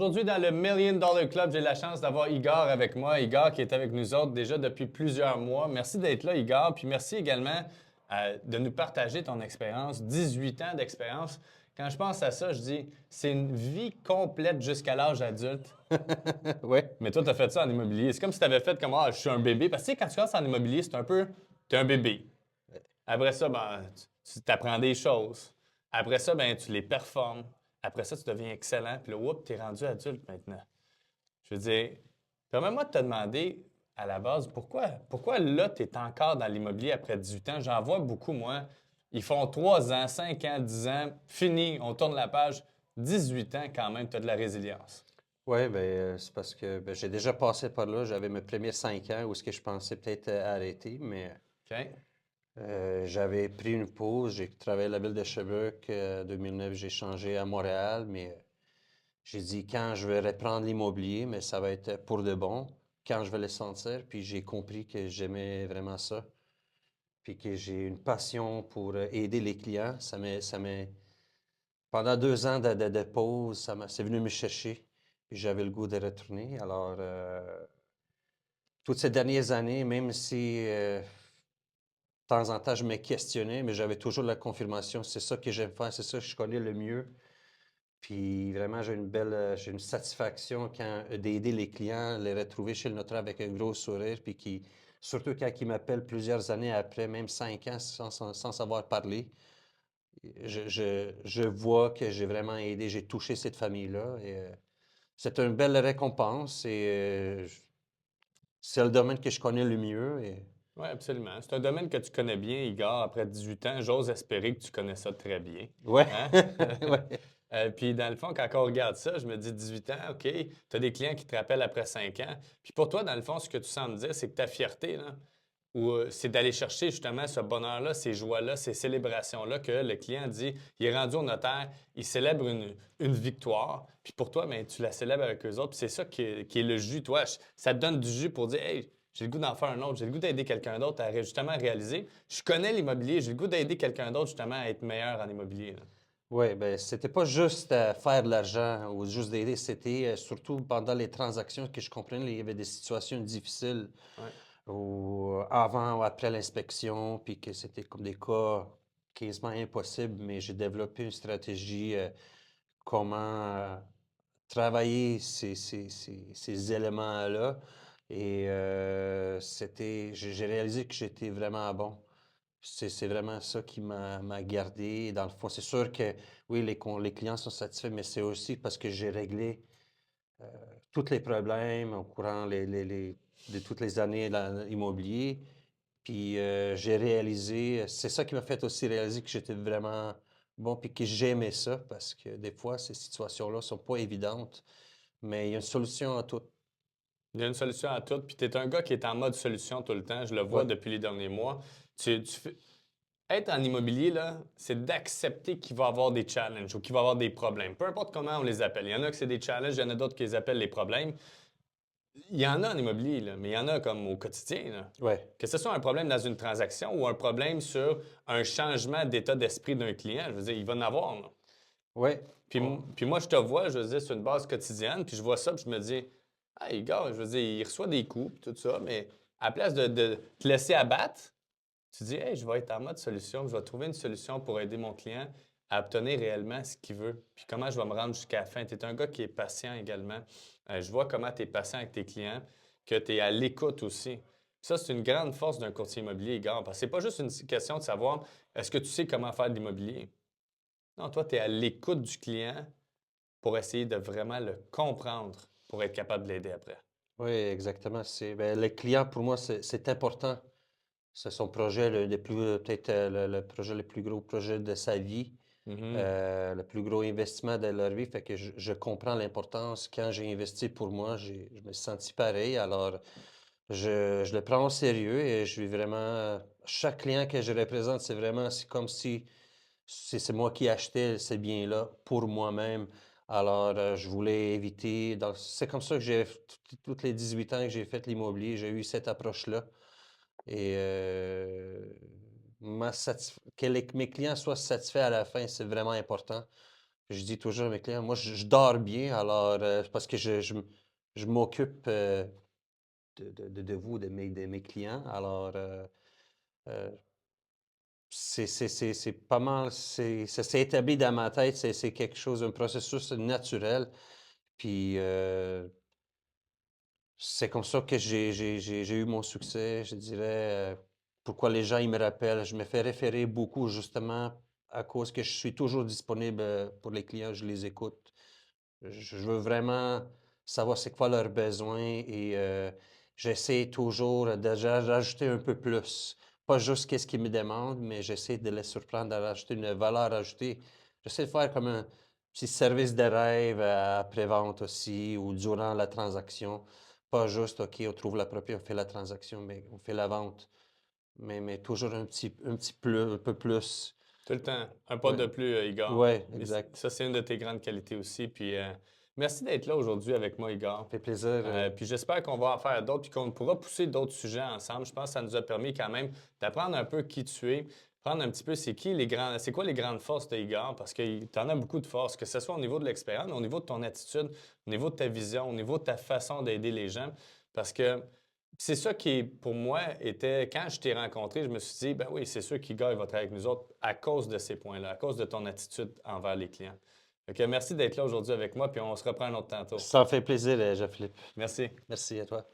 Aujourd'hui, dans le Million Dollar Club, j'ai la chance d'avoir Igor avec moi. Igor qui est avec nous autres déjà depuis plusieurs mois. Merci d'être là, Igor. Puis merci également de nous partager ton expérience. 18 ans d'expérience. Quand je pense à ça, je dis, c'est une vie complète jusqu'à l'âge adulte. Ouais, Mais toi, tu as fait ça en immobilier. C'est comme si tu avais fait comme, ah, je suis un bébé. Parce que tu sais, quand tu commences en immobilier, c'est un peu, tu es un bébé. Après ça, ben, tu apprends des choses. Après ça, ben, tu les performes. Après ça, tu deviens excellent. Puis là, whoop, tu es rendu adulte maintenant. Je veux dire, permets-moi de te demander à la base, pourquoi là, tu es encore dans l'immobilier après 18 ans? J'en vois beaucoup, moi. Ils font 3 ans, 5 ans, 10 ans, fini, on tourne la page. 18 ans, quand même, tu as de la résilience. ouais, c'est parce que j'ai déjà passé par là. J'avais mes premiers 5 ans où est-ce que je pensais peut-être arrêter, mais OK? j'avais pris une pause. J'ai travaillé à la ville de Sherbrooke. En 2009, j'ai changé à Montréal, mais j'ai dit quand je vais reprendre l'immobilier, mais ça va être pour de bon, quand je vais le sentir. Puis j'ai compris que j'aimais vraiment ça, puis que j'ai une passion pour aider les clients. Pendant 2 ans de pause, c'est venu me chercher. Puis j'avais le goût de retourner. Alors, toutes ces dernières années, même si de temps en temps je me questionnais, mais j'avais toujours la confirmation, c'est ça que j'aime faire, c'est ça que je connais le mieux. Puis vraiment, j'ai une satisfaction quand d'aider les clients, les retrouver chez le notaire avec un gros sourire, puis surtout quand ils m'appellent plusieurs années après, même 5 ans sans savoir parler. Je vois que j'ai vraiment aidé, j'ai touché cette famille-là. Et, c'est une belle récompense et c'est le domaine que je connais le mieux. Et... Oui, absolument. C'est un domaine que tu connais bien, Igor. Après 18 ans, j'ose espérer que tu connais ça très bien. Ouais, Hein? ouais, Puis dans le fond, quand on regarde ça, je me dis 18 ans, OK, tu as des clients qui te rappellent après 5 ans. Puis pour toi, dans le fond, ce que tu sens me dire, c'est que ta fierté, là, ou c'est d'aller chercher justement ce bonheur-là, ces joies-là, ces célébrations-là que le client dit, il est rendu au notaire, il célèbre une victoire. Puis pour toi, ben, tu la célèbres avec eux autres. Puis c'est ça qui est le jus, toi. Ça te donne du jus pour dire, hey, j'ai le goût d'en faire un autre, j'ai le goût d'aider quelqu'un d'autre à justement réaliser. Je connais l'immobilier, j'ai le goût d'aider quelqu'un d'autre justement à être meilleur en immobilier, là. ouais, c'était pas juste faire de l'argent ou juste d'aider, c'était surtout pendant les transactions que je comprenais, il y avait des situations difficiles Ouais. ou avant ou après l'inspection, puis que c'était comme des cas quasiment impossibles, mais j'ai développé une stratégie, comment travailler ces éléments-là. Et j'ai réalisé que j'étais vraiment bon. C'est vraiment ça qui m'a gardé. Dans le fond, c'est sûr que oui, les clients sont satisfaits, mais c'est aussi parce que j'ai réglé tous les problèmes au courant de toutes les années dans l'immobilier. Puis j'ai réalisé, c'est ça qui m'a fait aussi réaliser que j'étais vraiment bon, puis que j'aimais ça, parce que des fois, ces situations-là sont pas évidentes, mais il y a une solution à tout. Il y a une solution à tout. Puis tu es un gars qui est en mode solution tout le temps. Je le vois Ouais, depuis les derniers mois. Être en immobilier, là, c'est d'accepter qu'il va y avoir des challenges ou qu'il va y avoir des problèmes. Peu importe comment on les appelle. Il y en a que c'est des challenges, il y en a d'autres qui les appellent les problèmes. Il y en a en immobilier, là, mais il y en a comme au quotidien, là. ouais, Que ce soit un problème dans une transaction ou un problème sur un changement d'état d'esprit d'un client, je veux dire, il va en avoir, là. ouais. Puis, puis moi, je te vois, je veux dire, sur une base quotidienne, puis je vois ça, puis je me dis, hey, gars, je veux dire, il reçoit des coups, puis tout ça, mais à la place de te laisser abattre, tu dis, hey, je vais être en mode solution, je vais trouver une solution pour aider mon client à obtenir réellement ce qu'il veut. Puis comment je vais me rendre jusqu'à la fin. Tu es un gars qui est patient également. Je vois comment tu es patient avec tes clients, que tu es à l'écoute aussi. Ça, c'est une grande force d'un courtier immobilier, gars, parce que c'est pas juste une question de savoir est-ce que tu sais comment faire de l'immobilier. Non, toi, tu es à l'écoute du client pour essayer de vraiment le comprendre pour être capable de l'aider après. Oui, exactement. Les clients, pour moi, c'est important. C'est son projet le plus, peut-être le projet le plus gros projet de sa vie, Mhm. le plus gros investissement de leur vie. Fait que je comprends l'importance. Quand j'ai investi pour moi, je me suis senti pareil. Alors, je le prends au sérieux et je suis vraiment. Chaque client que je représente, c'est comme si c'est moi qui achetais ces biens-là pour moi-même. Alors, je voulais éviter. C'est comme ça que toutes les 18 ans que j'ai fait l'immobilier, j'ai eu cette approche-là. Et que mes clients soient satisfaits à la fin, c'est vraiment important. Je dis toujours à mes clients, moi, je dors bien, alors, parce que je m'occupe de vous, de mes clients. Alors, euh, c'est pas mal, ça s'est établi dans ma tête, c'est quelque chose, un processus naturel. Puis, c'est comme ça que j'ai eu mon succès, je dirais. Pourquoi les gens ils me rappellent. Je me fais référer beaucoup justement à cause que je suis toujours disponible pour les clients, je les écoute. Je veux vraiment savoir c'est quoi leurs besoins et j'essaie toujours de rajouter un peu plus. Pas juste qu'est-ce qu'ils me demandent, mais j'essaie de les surprendre, de rajouter une valeur ajoutée. J'essaie de faire comme un petit service de rêve après-vente aussi ou durant la transaction. Pas juste, OK, on trouve la propriété, on fait la transaction, mais on fait la vente. Mais toujours un petit plus, un peu plus. Tout le temps, un pas Ouais, de plus, Igor. ouais, Et exact. ça, c'est une de tes grandes qualités aussi. Puis merci d'être là aujourd'hui avec moi, Ça Igor. fait plaisir. Puis j'espère qu'on va en faire d'autres, puis qu'on pourra pousser d'autres sujets ensemble. Je pense que ça nous a permis quand même d'apprendre un peu qui tu es, prendre un petit peu c'est quoi les grandes forces de Igor, parce que tu en as beaucoup de forces, que ce soit au niveau de l'expérience, au niveau de ton attitude, au niveau de ta vision, au niveau de ta façon d'aider les gens. Parce que c'est ça qui, pour moi, était, quand je t'ai rencontré, je me suis dit, ben oui, c'est sûr qu'Igor, il va travailler avec nous autres à cause de ces points-là, à cause de ton attitude envers les clients. OK, merci d'être là aujourd'hui avec moi, puis on se reprend un autre tantôt. Ça fait plaisir, Jean-Philippe. Merci. Merci à toi.